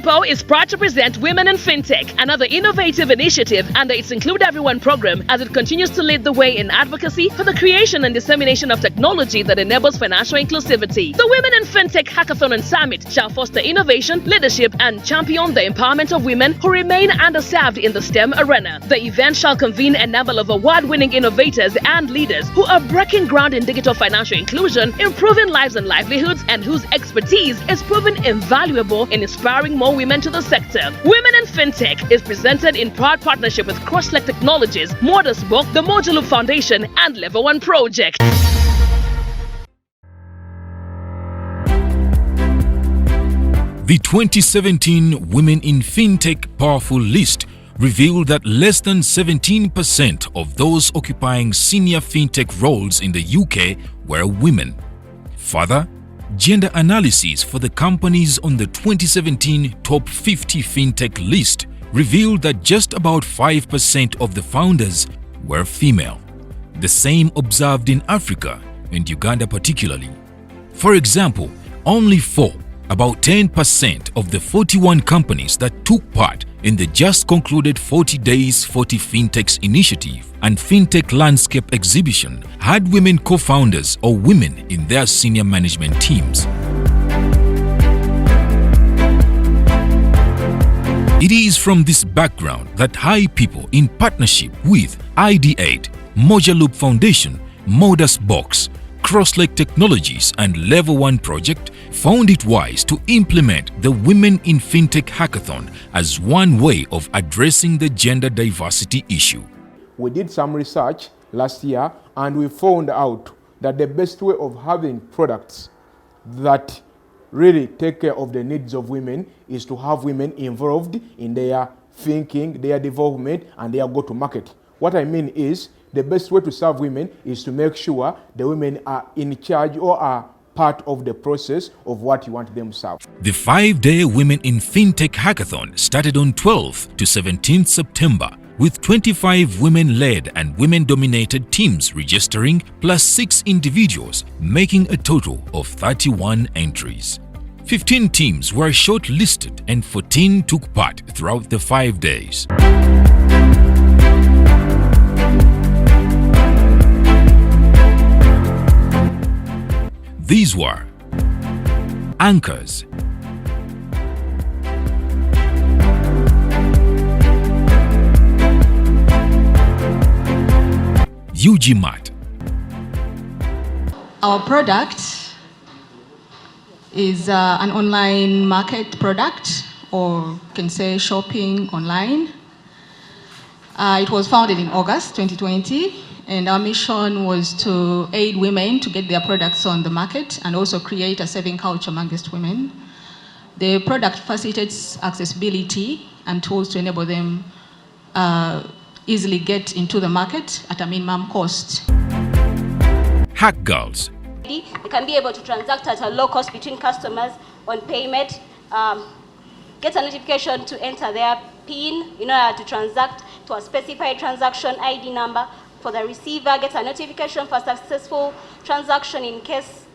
HiPipo is proud to present Women in FinTech, another innovative initiative under its Include Everyone program, as it continues to lead the way in advocacy for the creation and dissemination of technology that enables financial inclusivity. The Women in FinTech Hackathon and Summit shall foster innovation, leadership, and champion the empowerment of women who remain underserved in the STEM arena. The event shall convene a number of award-winning innovators and leaders who are breaking ground in digital financial inclusion, improving lives and livelihoods, and whose expertise is proven invaluable in inspiring more women to the sector. Women in FinTech is presented in proud partnership with Crosslake Technologies, ModusBox, the Mojaloop Foundation, and Level 1 Project. The 2017 Women in FinTech Powerful List revealed that less than 17% of those occupying senior FinTech roles in the UK were women. Further, gender analysis for the companies on the 2017 Top 50 FinTech list revealed that just about 5% of the founders were female. The same observed in Africa and Uganda particularly. For example, only about 10% of the 41 companies that took part in the just concluded 40 Days 40 FinTechs initiative and FinTech Landscape exhibition had women co-founders or women in their senior management teams. It is from this background that HiPipo, in partnership with ID8, Mojaloop Foundation, ModusBox, Crosslake Technologies, and Level 1 Project, found it wise to implement the Women in FinTech Hackathon as one way of addressing the gender diversity issue. We did some research last year and we found out that the best way of having products that really take care of the needs of women is to have women involved in their thinking, their development, and their go-to-market. What I mean is, the best way to serve women is to make sure the women are in charge or are part of the process of what you want them to serve. The 5-day Women in FinTech Hackathon started on 12th to 17th September, with 25 women-led and women-dominated teams registering, plus 6 individuals, making a total of 31 entries. 15 teams were shortlisted and 14 took part throughout the 5 days. These were Anchors, UGMAT. Our product is an online market product, or you can say shopping online. It was founded in August 2020. And our mission was to aid women to get their products on the market and also create a saving culture amongst women. The product facilitates accessibility and tools to enable them easily get into the market at a minimum cost. Hack Girls. They can be able to transact at a low cost between customers on payment, get a notification to enter their PIN in order to transact to a specified transaction ID number. For the receiver, get a notification for successful transaction in case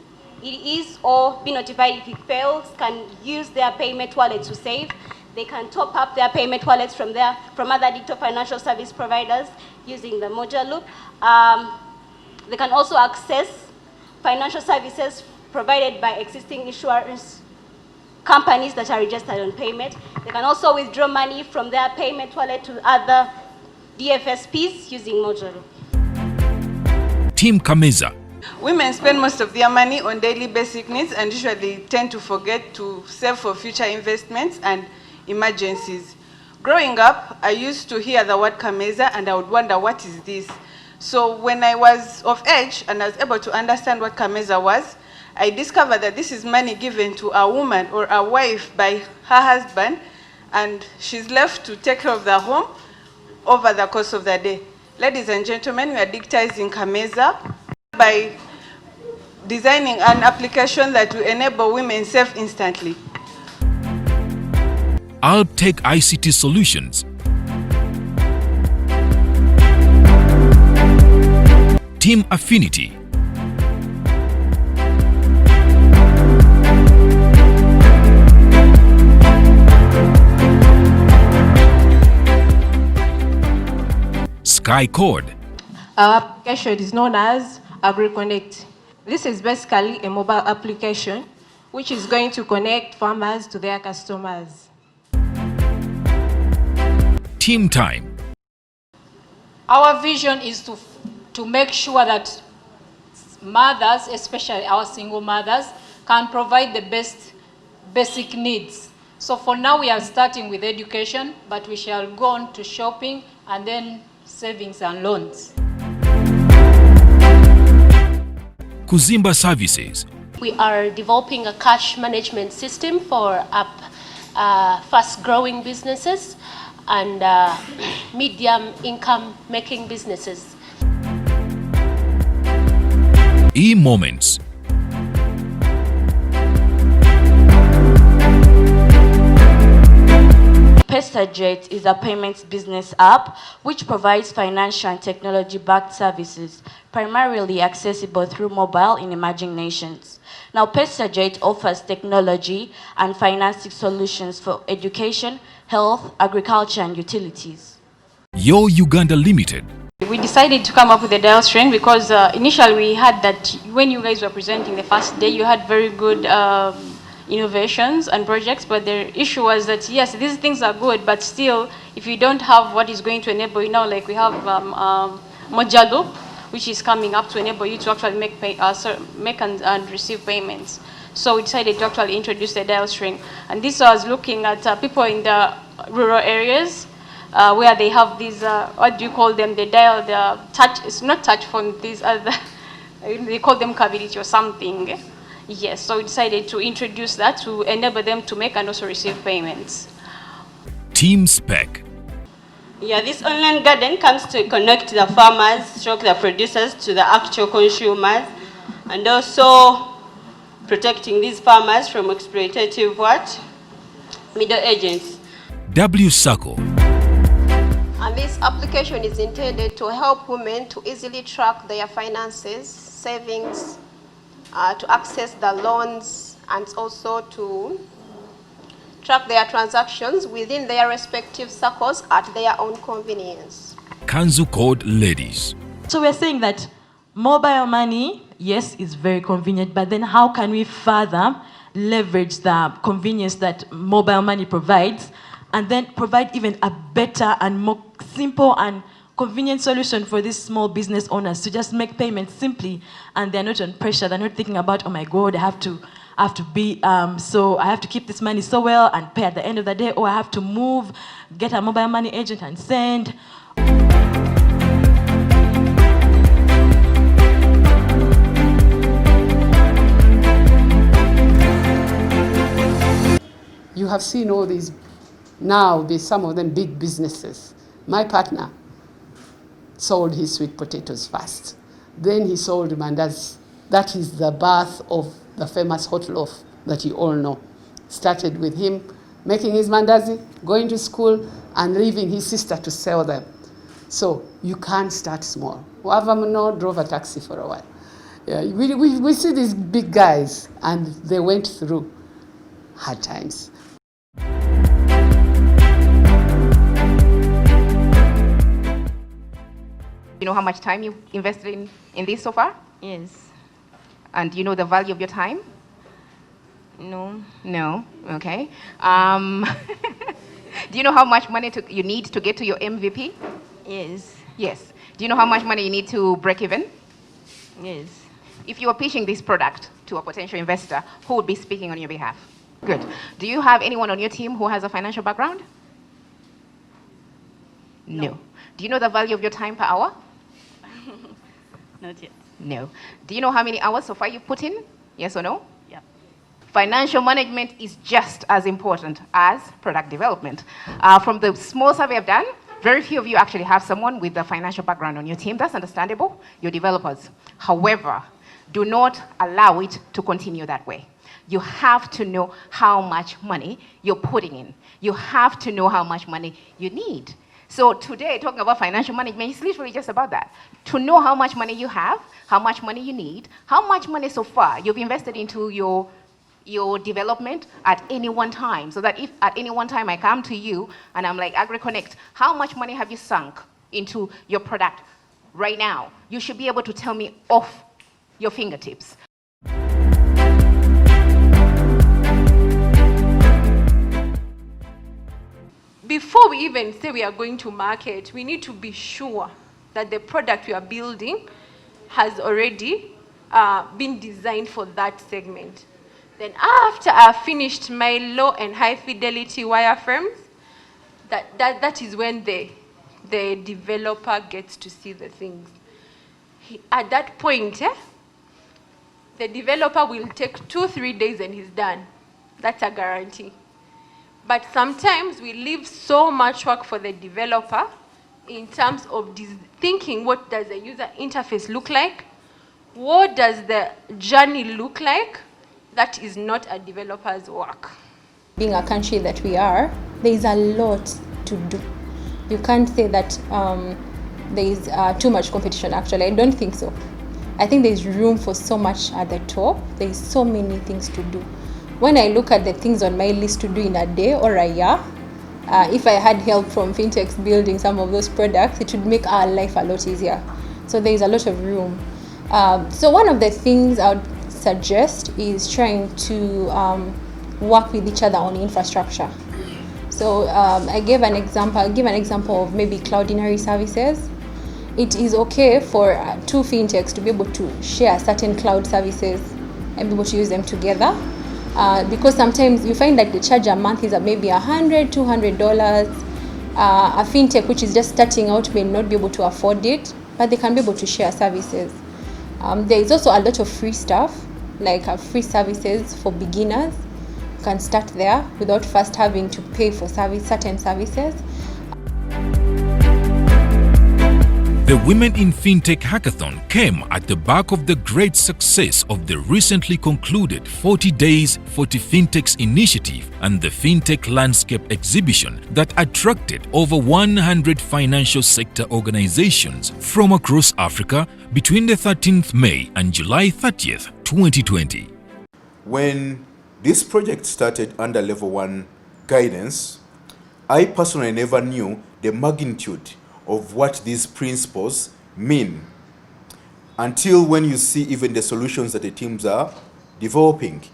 it is, or be notified if it fails, can use their payment wallet to save. They can top up their payment wallets from other digital financial service providers using the Mojaloop. They can also access financial services provided by existing insurance companies that are registered on payment. They can also withdraw money from their payment wallet to other DFSPs using Mojaloop. Team Kameza. Women spend most of their money on daily basic needs and usually tend to forget to save for future investments and emergencies. Growing up, I used to hear the word Kameza and I would wonder, what is this? So when I was of age and I was able to understand what Kameza was, I discovered that this is money given to a woman or a wife by her husband, and she's left to take care of the home over the course of the day. Ladies and gentlemen, we are digitizing Kameza by designing an application that will enable women save instantly. Alptech ICT Solutions. Team Affinity. Sky Code. Our application is known as AgriConnect. This is basically a mobile application which is going to connect farmers to their customers. Team Time. Our vision is to make sure that mothers, especially our single mothers, can provide the best basic needs. So for now we are starting with education, but we shall go on to shopping and then savings and loans. Kuzimba Services. We are developing a cash management system for fast-growing businesses and medium income making businesses. E-Moments. PesaJet is a payments business app which provides financial and technology-backed services, primarily accessible through mobile in emerging nations. Now, PesaJet offers technology and financing solutions for education, health, agriculture, and utilities. Yo Uganda Limited. We decided to come up with a dial string because initially we had that when you guys were presenting the first day, you had very good innovations and projects, but the issue was that yes, these things are good, but still, if you don't have what is going to enable you now, like we have Mojaloop, which is coming up to enable you to actually make and receive payments. So we decided to actually introduce the dial string, and this was looking at people in the rural areas where they have these what do you call them? They dial the touch. It's not touch phone. These other they call them kabiriti or something. Yes, so we decided to introduce that to enable them to make and also receive payments. Team Spec. Yeah, this online garden comes to connect the farmers, stroke the producers to the actual consumers, and also protecting these farmers from exploitative middle agents. W Circle. And this application is intended to help women to easily track their finances, savings, to access the loans, and also to track their transactions within their respective circles at their own convenience. Kanzu Code Ladies. So we're saying that mobile money, yes, is very convenient, but then how can we further leverage the convenience that mobile money provides and then provide even a better and more simple and convenient solution for these small business owners to just make payments simply, and they're not on pressure. They're not thinking about, oh my God, I have to so I have to keep this money so well and pay at the end of the day, or I have to move, get a mobile money agent and send. You have seen all these, now there's some of them big businesses. My partner sold his sweet potatoes first. Then he sold mandazi. That is the birth of the famous hot loaf that you all know. Started with him making his mandazi, going to school, and leaving his sister to sell them. So you can start small. Wavamno drove a taxi for a while. Yeah, we see these big guys, and they went through hard times. You know how much time you invested in this so far? Yes. And do you know the value of your time? No. No? Okay. Do you know how much money you need to get to your MVP? Yes. Yes. Do you know how much money you need to break even? Yes. If you are pitching this product to a potential investor, who would be speaking on your behalf? Good. Do you have anyone on your team who has a financial background? No. Do you know the value of your time per hour? Not yet. No. Do you know how many hours so far you've put in? Yes or no? Yeah. Financial management is just as important as product development. From the small survey I've done, very few of you actually have someone with a financial background on your team. That's understandable. You're developers. However, do not allow it to continue that way. You have to know how much money you're putting in. You have to know how much money you need. So today, talking about financial management is literally just about that. To know how much money you have, how much money you need, how much money so far you've invested into your development at any one time. So that if at any one time I come to you and I'm like, AgriConnect, how much money have you sunk into your product right now. You should be able to tell me off your fingertips. Before we even say we are going to market, we need to be sure that the product we are building has already been designed for that segment. Then after I've finished my low and high fidelity wireframes, that is when the developer gets to see the things. At that point, the developer will take 2-3 days and he's done. That's a guarantee. But sometimes we leave so much work for the developer in terms of thinking, what does the user interface look like? What does the journey look like? That is not a developer's work. Being a country that we are, there is a lot to do. You can't say that there is too much competition, actually. I don't think so. I think there's room for so much at the top. There's so many things to do. When I look at the things on my list to do in a day or a year, if I had help from fintechs building some of those products, it would make our life a lot easier. So there is a lot of room. So one of the things I would suggest is trying to work with each other on infrastructure. So I'll give an example of maybe cloudinary services. It is okay for two fintechs to be able to share certain cloud services and be able to use them together. Because sometimes you find that the charge a month is maybe $100, $200. A fintech which is just starting out may not be able to afford it, but they can be able to share services. There is also a lot of free stuff, like free services for beginners. You can start there without first having to pay for certain services. The Women in FinTech Hackathon came at the back of the great success of the recently concluded 40 Days 40 FinTechs initiative and the FinTech Landscape exhibition that attracted over 100 financial sector organizations from across Africa between the 13th May and July 30th, 2020. When this project started under Level 1 guidance, I personally never knew the magnitude of what these principles mean until when you see even the solutions that the teams are developing.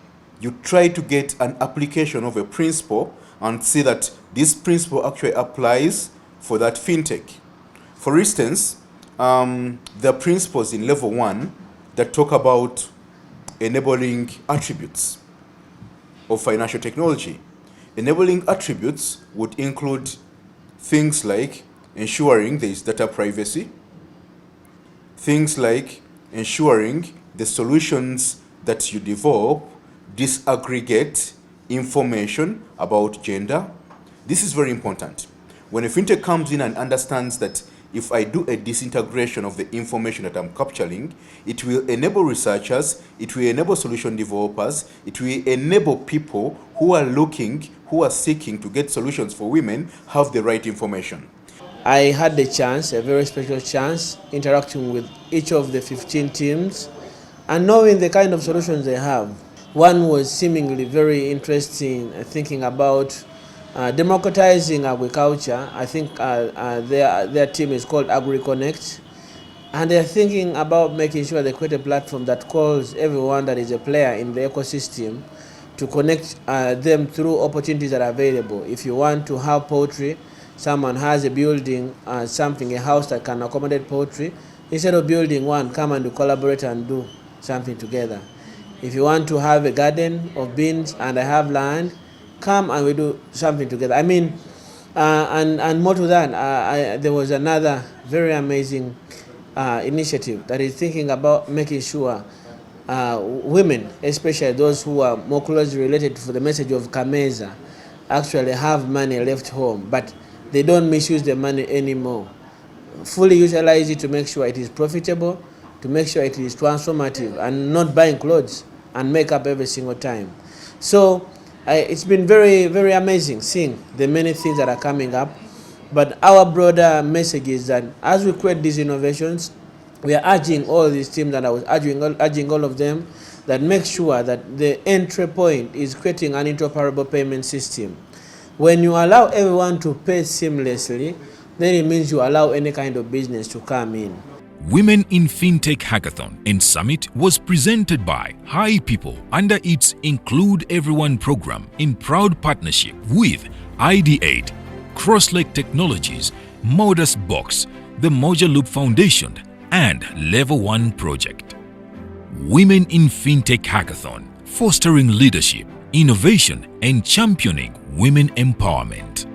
You try to get an application of a principle and see that this principle actually applies for that fintech. For instance, the principles in Level 1 that talk about enabling attributes of financial technology. Enabling attributes would include things like ensuring there is data privacy, things like ensuring the solutions that you develop disaggregate information about gender. This is very important. When a fintech comes in and understands that if I do a disintegration of the information that I'm capturing, it will enable researchers, it will enable solution developers, it will enable people who are seeking to get solutions for women have the right information. I had the chance, a very special chance, interacting with each of the 15 teams and knowing the kind of solutions they have. One was seemingly very interesting, thinking about democratizing agriculture. I think their team is called AgriConnect. And they're thinking about making sure they create a platform that calls everyone that is a player in the ecosystem to connect them through opportunities that are available. If you want to have poultry, someone has a building, a house that can accommodate poultry, instead of building one, come and collaborate and do something together. If you want to have a garden of beans and I have land, come and we do something together. I mean, and more to that, there was another very amazing initiative that is thinking about making sure women, especially those who are more closely related to the message of Kameza, actually have money left home, but they don't misuse the money anymore. Fully utilize it to make sure it is profitable, to make sure it is transformative, and not buying clothes and makeup every single time. So it's been very, very amazing seeing the many things that are coming up. But our broader message is that as we create these innovations, we are urging all these teams, and I was urging all of them, that make sure that the entry point is creating an interoperable payment system. When you allow everyone to pay seamlessly, then it means you allow any kind of business to come in. Women in FinTech Hackathon and Summit was presented by HiPipo under its Include Everyone program in proud partnership with ID8, Crosslake Technologies, ModusBox, the Mojaloop Foundation, and Level 1 Project. Women in FinTech Hackathon, fostering leadership, innovation, and championing women empowerment.